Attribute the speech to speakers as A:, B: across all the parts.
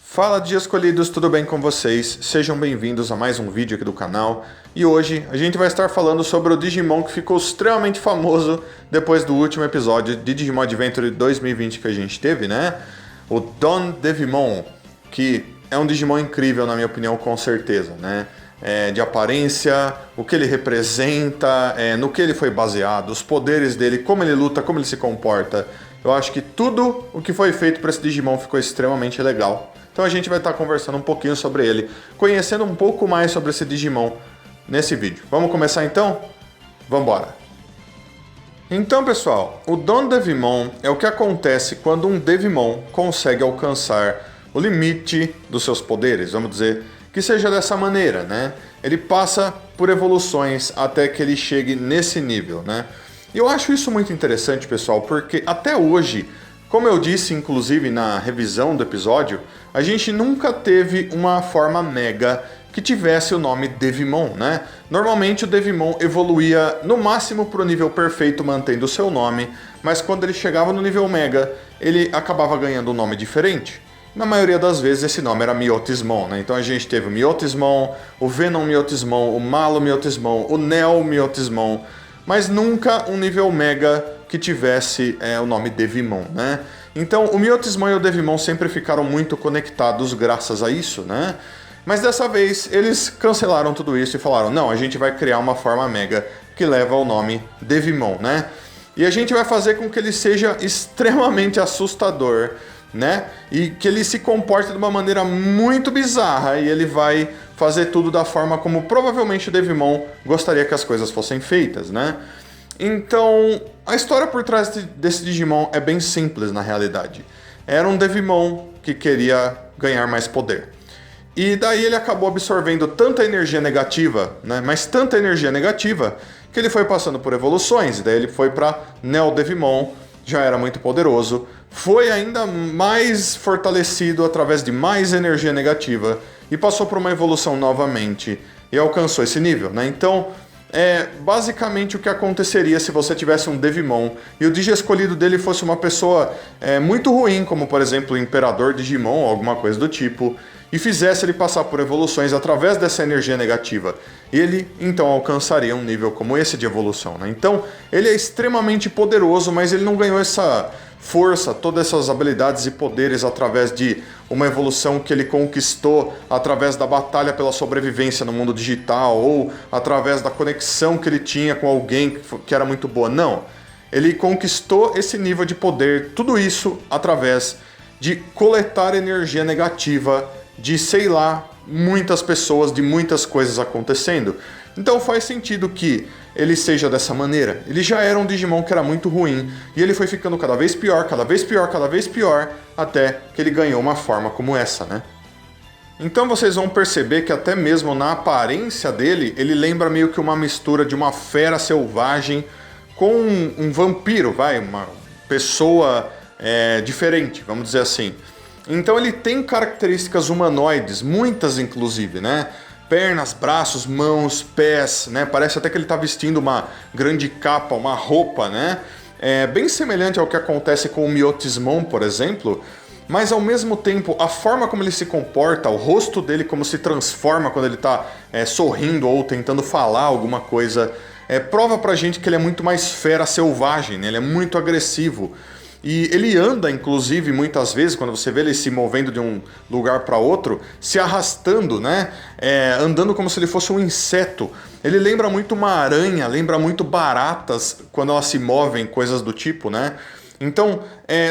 A: Fala Dias Escolhidos, tudo bem com vocês? Sejam bem-vindos a mais um vídeo aqui do canal. E hoje a gente vai estar falando sobre o Digimon que ficou extremamente famoso depois do último episódio de Digimon Adventure 2020 que a gente teve, né? O Don Devimon, que é um Digimon incrível na minha opinião, com certeza, né? De aparência, o que ele representa, no que ele foi baseado, os poderes dele, como ele luta, como ele se comporta. Eu acho que tudo o que foi feito para esse Digimon ficou extremamente legal. Então a gente vai estar conversando um pouquinho sobre ele, conhecendo um pouco mais sobre esse Digimon nesse vídeo. Vamos começar então? Vambora! Então pessoal, o Don Devimon é o que acontece quando um Devimon consegue alcançar o limite dos seus poderes, vamos dizer que seja dessa maneira, né? Ele passa por evoluções até que ele chegue nesse nível, né? E eu acho isso muito interessante, pessoal, porque até hoje, como eu disse inclusive na revisão do episódio, a gente nunca teve uma forma Mega que tivesse o nome Devimon, né? Normalmente o Devimon evoluía no máximo para o nível perfeito mantendo o seu nome, mas quando ele chegava no nível Mega, ele acabava ganhando um nome diferente. Na maioria das vezes esse nome era Myotismon, né? Então a gente teve o Myotismon, o Venom Myotismon, o Malo Myotismon, o Neo Myotismon, mas nunca um nível Mega que tivesse o nome Devimon, né? Então o Myotismon e o Devimon sempre ficaram muito conectados graças a isso, né? Mas dessa vez eles cancelaram tudo isso e falaram, não, a gente vai criar uma forma Mega que leva o nome Devimon, né? E a gente vai fazer com que ele seja extremamente assustador, né? E que ele se comporte de uma maneira muito bizarra e ele vai fazer tudo da forma como provavelmente o Devimon gostaria que as coisas fossem feitas, né? Então, a história por trás desse Digimon é bem simples na realidade. Era um Devimon que queria ganhar mais poder. E daí ele acabou absorvendo tanta energia negativa, né? Mas tanta energia negativa que ele foi passando por evoluções. Daí ele foi para Neo Devimon, já era muito poderoso, foi ainda mais fortalecido através de mais energia negativa e passou por uma evolução novamente e alcançou esse nível, né? Então, basicamente o que aconteceria se você tivesse um Devimon e o Digi escolhido dele fosse uma pessoa muito ruim, como por exemplo o Imperador Digimon ou alguma coisa do tipo, e fizesse ele passar por evoluções através dessa energia negativa. Ele então alcançaria um nível como esse de evolução, né? Então ele é extremamente poderoso, mas ele não ganhou essa força, todas essas habilidades e poderes através de uma evolução que ele conquistou através da batalha pela sobrevivência no mundo digital ou através da conexão que ele tinha com alguém que era muito boa. Não, ele conquistou esse nível de poder, tudo isso através de coletar energia negativa de, sei lá, muitas pessoas, de muitas coisas acontecendo. Então faz sentido que ele seja dessa maneira. Ele já era um Digimon que era muito ruim, e ele foi ficando cada vez pior, cada vez pior, cada vez pior, até que ele ganhou uma forma como essa, né? Então vocês vão perceber que até mesmo na aparência dele, ele lembra meio que uma mistura de uma fera selvagem com um vampiro, uma pessoa diferente, vamos dizer assim. Então ele tem características humanoides, muitas inclusive, né? Pernas, braços, mãos, pés, né? Parece até que ele está vestindo uma grande capa, uma roupa, né? Bem semelhante ao que acontece com o Myotismon, por exemplo, mas ao mesmo tempo a forma como ele se comporta, o rosto dele como se transforma quando ele está sorrindo ou tentando falar alguma coisa, prova pra gente que ele é muito mais fera selvagem, né? Ele é muito agressivo. E ele anda, inclusive, muitas vezes, quando você vê ele se movendo de um lugar para outro, se arrastando, né? Andando como se ele fosse um inseto. Ele lembra muito uma aranha, lembra muito baratas quando elas se movem, coisas do tipo, né? Então,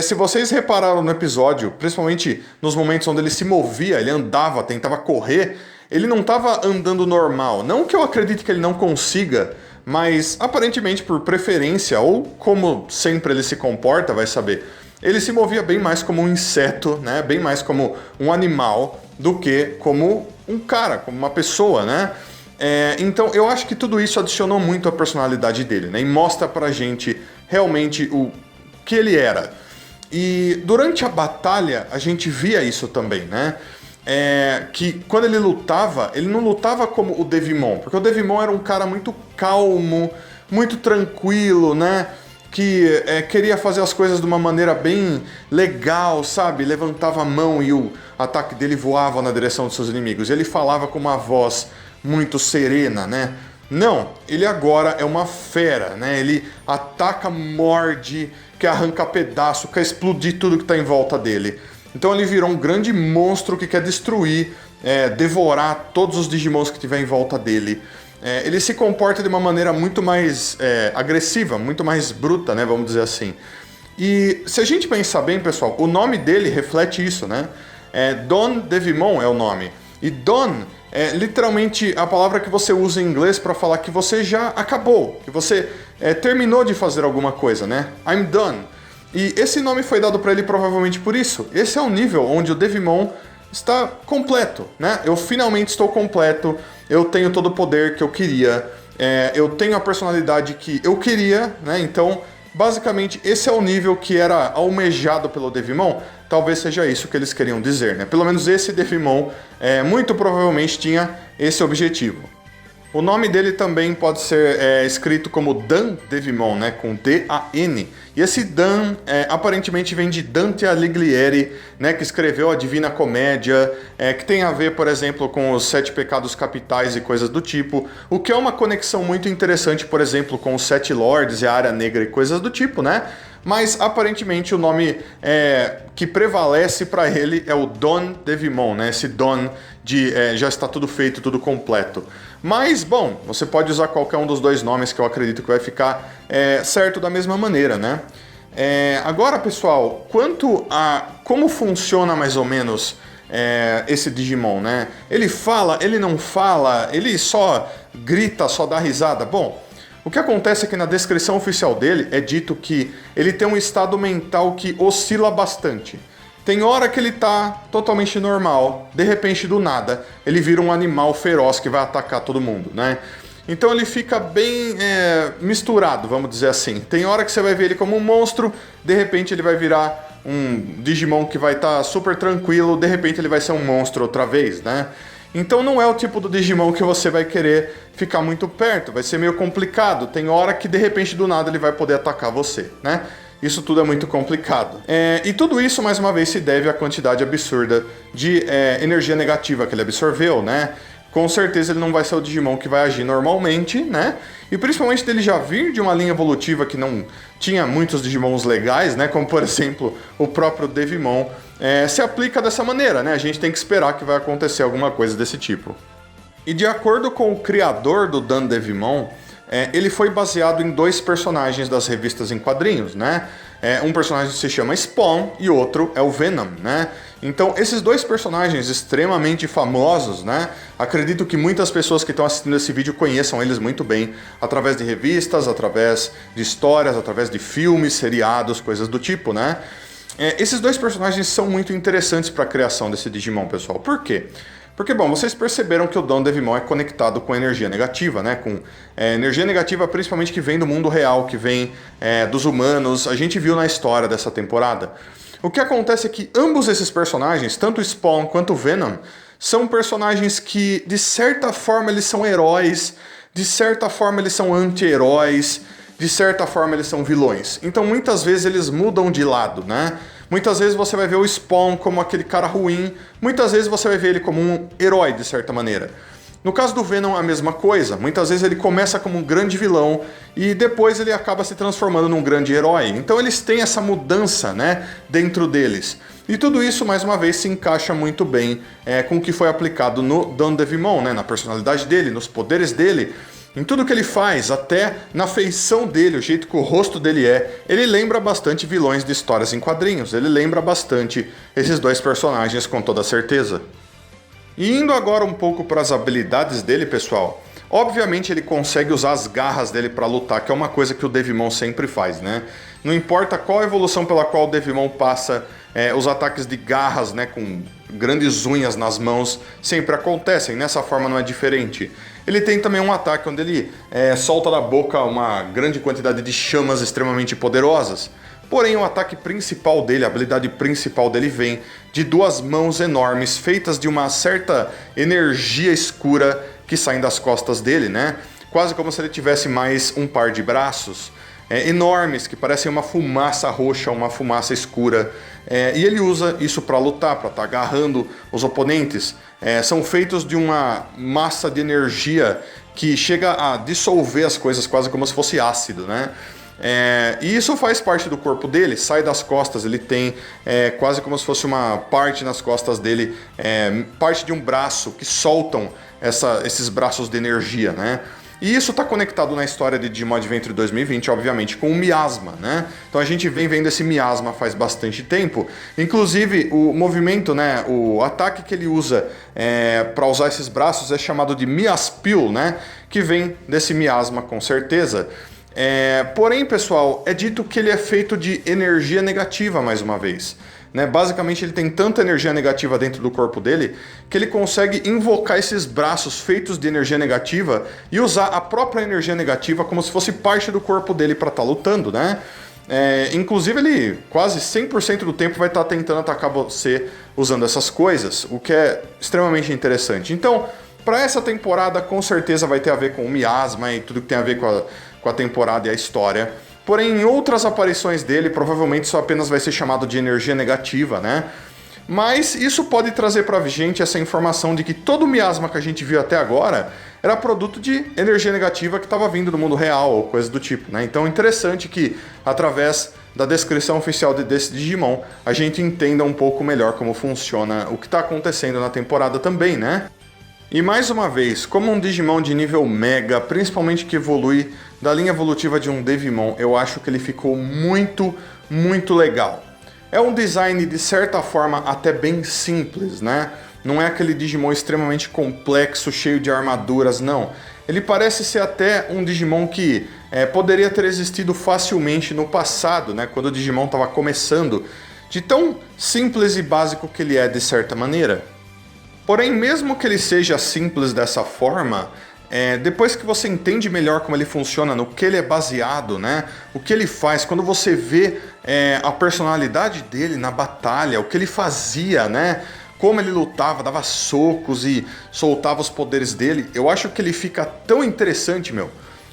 A: se vocês repararam no episódio, principalmente nos momentos onde ele se movia, ele andava, tentava correr, ele não estava andando normal. Não que eu acredite que ele não consiga, mas aparentemente por preferência, ou como sempre ele se comporta, vai saber, ele se movia bem mais como um inseto, né? Bem mais como um animal do que como um cara, como uma pessoa, né? Então eu acho que tudo isso adicionou muito à personalidade dele, né? E mostra pra gente realmente o que ele era. E durante a batalha a gente via isso também, né? Que quando ele não lutava como o Devimon, porque o Devimon era um cara muito calmo, muito tranquilo, né? que queria fazer as coisas de uma maneira bem legal, sabe? Levantava a mão e o ataque dele voava na direção dos seus inimigos. Ele falava com uma voz muito serena, né? Não, ele agora é uma fera, né? Ele ataca, morde, quer arrancar pedaço, quer explodir tudo que está em volta dele. Então ele virou um grande monstro que quer destruir, devorar todos os Digimons que tiver em volta dele. Ele se comporta de uma maneira muito mais agressiva, muito mais bruta, né, vamos dizer assim. E se a gente pensar bem, pessoal, o nome dele reflete isso, né? Don Devimon é o nome. E Don é literalmente a palavra que você usa em inglês para falar que você já acabou, que você terminou de fazer alguma coisa, né? I'm done. E esse nome foi dado para ele provavelmente por isso. Esse é o nível onde o Devimon está completo, né? Eu finalmente estou completo, eu tenho todo o poder que eu queria, eu tenho a personalidade que eu queria, né? Então, basicamente, esse é o nível que era almejado pelo Devimon. Talvez seja isso que eles queriam dizer, né? Pelo menos esse Devimon muito provavelmente tinha esse objetivo. O nome dele também pode ser escrito como Dan Devimon, né, com D-A-N. E esse Dan aparentemente vem de Dante Alighieri, né, que escreveu a Divina Comédia, que tem a ver, por exemplo, com os 7 pecados capitais e coisas do tipo, o que é uma conexão muito interessante, por exemplo, com os 7 Lords e a Área Negra e coisas do tipo, né? Mas aparentemente o nome que prevalece para ele é o Don Devimon, né? Esse Don de já está tudo feito, tudo completo. Mas, bom, você pode usar qualquer um dos dois nomes que eu acredito que vai ficar certo da mesma maneira, né? Agora, pessoal, quanto a como funciona mais ou menos esse Digimon, né? Ele fala, ele não fala, ele só grita, só dá risada. Bom, o que acontece é que na descrição oficial dele é dito que ele tem um estado mental que oscila bastante. Tem hora que ele tá totalmente normal, de repente do nada, ele vira um animal feroz que vai atacar todo mundo, né? Então ele fica bem misturado, vamos dizer assim. Tem hora que você vai ver ele como um monstro, de repente ele vai virar um Digimon que vai estar super tranquilo, de repente ele vai ser um monstro outra vez, né? Então não é o tipo do Digimon que você vai querer ficar muito perto, vai ser meio complicado. Tem hora que de repente do nada ele vai poder atacar você, né? Isso tudo é muito complicado. E tudo isso, mais uma vez, se deve à quantidade absurda de energia negativa que ele absorveu, né? Com certeza ele não vai ser o Digimon que vai agir normalmente, né? E principalmente dele já vir de uma linha evolutiva que não tinha muitos Digimons legais, né? Como, por exemplo, o próprio Devimon, se aplica dessa maneira, né? A gente tem que esperar que vai acontecer alguma coisa desse tipo. E de acordo com o criador do Dan Devimon, ele foi baseado em 2 personagens das revistas em quadrinhos, né? Um personagem se chama Spawn e outro é o Venom, né? Então, esses 2 personagens extremamente famosos, né? Acredito que muitas pessoas que estão assistindo esse vídeo conheçam eles muito bem, através de revistas, através de histórias, através de filmes, seriados, coisas do tipo, né? Esses 2 personagens são muito interessantes para a criação desse Digimon, pessoal. Por quê? Porque, bom, vocês perceberam que o Don Devimon é conectado com energia negativa, né? Com energia negativa principalmente que vem do mundo real, que vem dos humanos. A gente viu na história dessa temporada. O que acontece é que ambos esses personagens, tanto o Spawn quanto o Venom, são personagens que, de certa forma, eles são heróis, de certa forma, eles são anti-heróis, de certa forma, eles são vilões. Então, muitas vezes, eles mudam de lado, né? Muitas vezes você vai ver o Spawn como aquele cara ruim, muitas vezes você vai ver ele como um herói, de certa maneira. No caso do Venom, a mesma coisa. Muitas vezes ele começa como um grande vilão e depois ele acaba se transformando num grande herói. Então eles têm essa mudança, né, dentro deles. E tudo isso, mais uma vez, se encaixa muito bem com o que foi aplicado no Don Devimon, né, na personalidade dele, nos poderes dele. Em tudo que ele faz, até na feição dele, o jeito que o rosto dele ele lembra bastante vilões de histórias em quadrinhos. Ele lembra bastante esses 2 personagens, com toda certeza. E indo agora um pouco para as habilidades dele, pessoal, obviamente ele consegue usar as garras dele para lutar, que é uma coisa que o Devimon sempre faz, né? Não importa qual evolução pela qual o Devimon passa, os ataques de garras, né, com grandes unhas nas mãos, sempre acontecem. Nessa forma não é diferente. Ele tem também um ataque onde ele solta da boca uma grande quantidade de chamas extremamente poderosas. Porém, o ataque principal dele, a habilidade principal dele vem de 2 mãos enormes, feitas de uma certa energia escura que saem das costas dele, né? Quase como se ele tivesse mais um par de braços. enormes, que parecem uma fumaça roxa, uma fumaça escura. E ele usa isso para lutar, para estar agarrando os oponentes. São feitos de uma massa de energia que chega a dissolver as coisas quase como se fosse ácido, né? E isso faz parte do corpo dele, sai das costas, ele tem quase como se fosse uma parte nas costas dele, parte de um braço que soltam esses braços de energia, né? E isso está conectado na história de Digimon Adventure 2020, obviamente, com o miasma, né? Então a gente vem vendo esse miasma faz bastante tempo. Inclusive, o movimento, né? O ataque que ele usa para usar esses braços é chamado de Miaspil, né? Que vem desse miasma, com certeza. Porém, pessoal, é dito que ele é feito de energia negativa, mais uma vez. Basicamente, ele tem tanta energia negativa dentro do corpo dele que ele consegue invocar esses braços feitos de energia negativa e usar a própria energia negativa como se fosse parte do corpo dele para estar lutando, né? Inclusive, ele quase 100% do tempo vai estar tentando atacar você usando essas coisas, o que é extremamente interessante. Então, para essa temporada, com certeza vai ter a ver com o miasma e tudo que tem a ver com a temporada e a história. Porém, em outras aparições dele, provavelmente isso apenas vai ser chamado de energia negativa, né? Mas isso pode trazer pra gente essa informação de que todo o miasma que a gente viu até agora era produto de energia negativa que estava vindo do mundo real ou coisa do tipo, né? Então é interessante que, através da descrição oficial desse Digimon, a gente entenda um pouco melhor como funciona o que está acontecendo na temporada também, né? E mais uma vez, como um Digimon de nível Mega, principalmente que evolui da linha evolutiva de um Devimon, eu acho que ele ficou muito, muito legal. É um design de certa forma até bem simples, né? Não é aquele Digimon extremamente complexo, cheio de armaduras, não. Ele parece ser até um Digimon que poderia ter existido facilmente no passado, né? Quando o Digimon estava começando, de tão simples e básico que ele é de certa maneira. Porém, mesmo que ele seja simples dessa forma, depois que você entende melhor como ele funciona, no que ele é baseado, né? O que ele faz, quando você vê a personalidade dele na batalha, o que ele fazia, né? Como ele lutava, dava socos e soltava os poderes dele, eu acho que ele fica tão interessante, meu.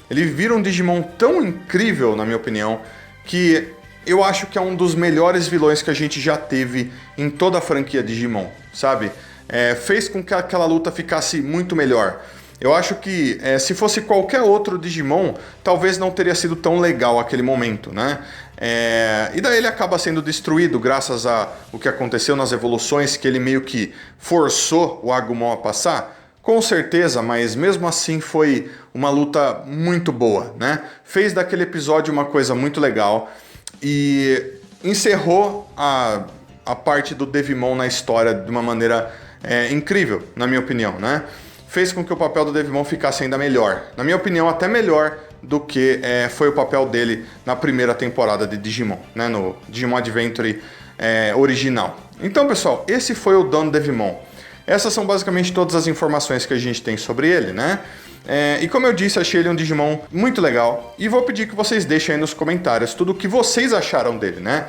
A: Ele vira um Digimon tão incrível, na minha opinião, que eu acho que é um dos melhores vilões que a gente já teve em toda a franquia Digimon, sabe? Fez com que aquela luta ficasse muito melhor. Eu acho que se fosse qualquer outro Digimon, talvez não teria sido tão legal aquele momento, né? E daí ele acaba sendo destruído graças a o que aconteceu nas evoluções, que ele meio que forçou o Agumon a passar. Com certeza, mas mesmo assim foi uma luta muito boa, né? Fez daquele episódio uma coisa muito legal e encerrou a parte do Devimon na história de uma maneira incrível, na minha opinião, né? Fez com que o papel do Devimon ficasse ainda melhor. Na minha opinião, até melhor do que foi o papel dele na primeira temporada de Digimon, né? No Digimon Adventure original. Então, pessoal, esse foi o Don Devimon. Essas são basicamente todas as informações que a gente tem sobre ele, né? E como eu disse, achei ele um Digimon muito legal. E vou pedir que vocês deixem aí nos comentários tudo o que vocês acharam dele, né?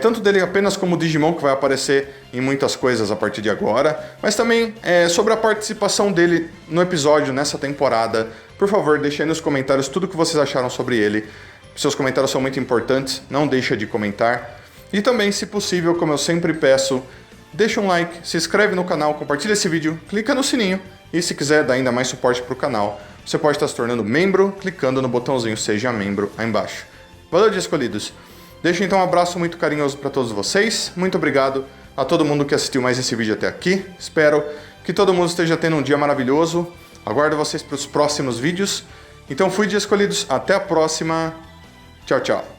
A: Tanto dele apenas como Digimon, que vai aparecer em muitas coisas a partir de agora, mas também sobre a participação dele no episódio, nessa temporada. Por favor, deixem aí nos comentários tudo o que vocês acharam sobre ele. Seus comentários são muito importantes, não deixa de comentar. E também, se possível, como eu sempre peço, deixa um like, se inscreve no canal, compartilha esse vídeo, clica no sininho e se quiser dar ainda mais suporte para o canal, você pode estar se tornando membro clicando no botãozinho Seja Membro aí embaixo. Valeu, Dia Escolhidos! Deixo então um abraço muito carinhoso para todos vocês, muito obrigado a todo mundo que assistiu mais esse vídeo até aqui, espero que todo mundo esteja tendo um dia maravilhoso, aguardo vocês para os próximos vídeos, então fui, Dia Escolhidos, até a próxima, tchau, tchau!